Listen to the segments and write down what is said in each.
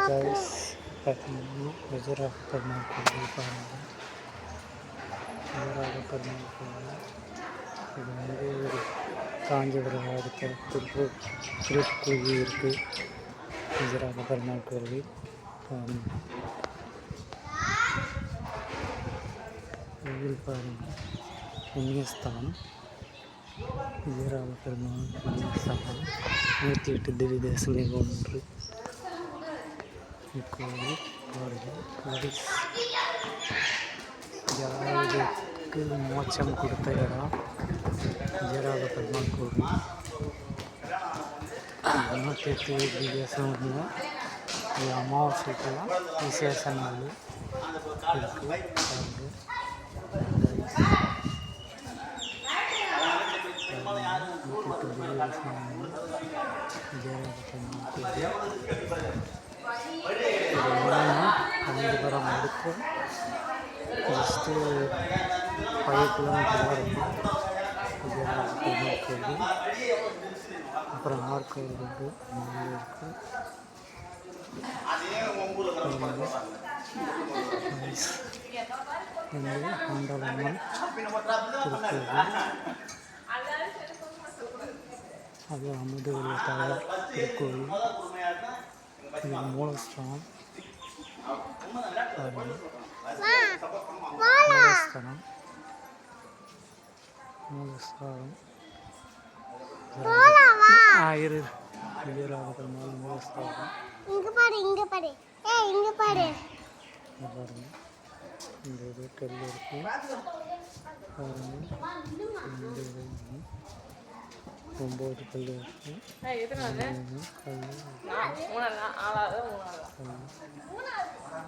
Guys பார்த்தீங்கன்னா விஜயராக பெருமாள் கோவில் பாருங்கள். விஜயராக பெருமாள் கோவில் இது வந்து ஒரு காஞ்சிபுரம் அடுத்த திருக்கோவில் இருக்குது. விஜயராக பெருமாள் கோவில் பாருங்கள். கோவில் பாருங்கள். புண்ணியஸ்தலம் விஜயராக பெருமாள் புண்ணியஸ்தலம் 108 திவ்ய தேசங்களில் ஒன்று. இக்கோவில் பாருங்கள். ஜடாயுக்கு மோட்சம் கொடுத்த இடம் விஜயராக பெருமாள் கோவில். 108 திவ்ய தேசம் ஒன்று. இது அமாவாசைக்கெல்லாம் விசேஷங்கள் இருக்குது பாருங்கள். காஞ்சிபுரம் அடுத்து ஜஸ்ட்டு 5 கிலோமீட்டர் தான் இருக்கும் விஜயராக பெருமாள் கோவில். அப்புறம் ஆர்கோவில் இருக்குது, இருக்குது. ஆண்டாளம்மன் திருக்கோவில், அது அமுதவல்லி தாயார் திருக்கோவில். இது மூலஸ்தானம் மூலஸ்தானம் விஜயராக பெருமாள் மூலஸ்தானம் பாருங்க. இந்த இது கல் இருக்கும் பாருங்கள். 9 கல் இருக்கும்.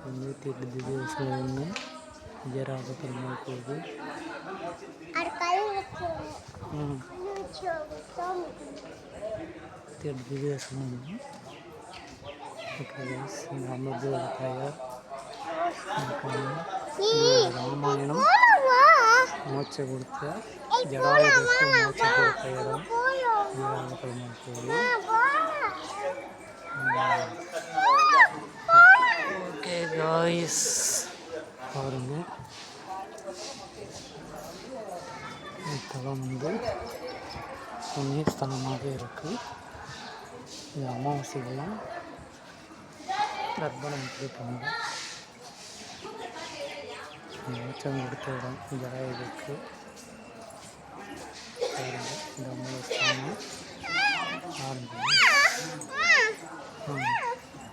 108 திவ்ய தேசம் ஒன்று விஜயராக பெருமாள் கோவில். 108 திவ்ய தேசம் ஒன்று. அமிர்தவல்லி தாயார் ராமாயணம் மோட்சம் கொடுத்த ஜடாயுக்கு மோட்சம் கொடுத்த இடம் விஜயராக பெருமாள் கோவில். ஓகே காய்ஸ் பாருங்கள். தலம் வந்து புண்ணியஸ்தலமாக இருக்குது. இந்த அமாவாசைகள்லாம் தர்ப்பணம் கொடுப்பாங்க. மோட்சம் கொடுத்த இடம் ஜடாயுக்கு பாருங்கள். இந்த மூலஸ்தானம் ஆரம்பிக்கும்.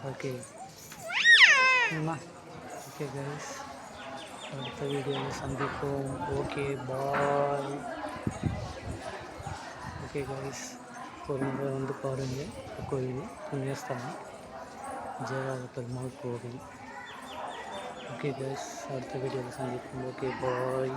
ஓகே ஓகே கைஸ், அடுத்த வீடியோவில் சந்திப்போம். Okay bye. ஓகே கைஸ், ஒரு முறை வந்து பாருங்கள். கோவில் புண்ணியஸ்தானம் விஜயராக பெருமாள் கோவில். ஓகே கைஸ், அடுத்த வீடியோவில் சந்திப்போம். Okay bye.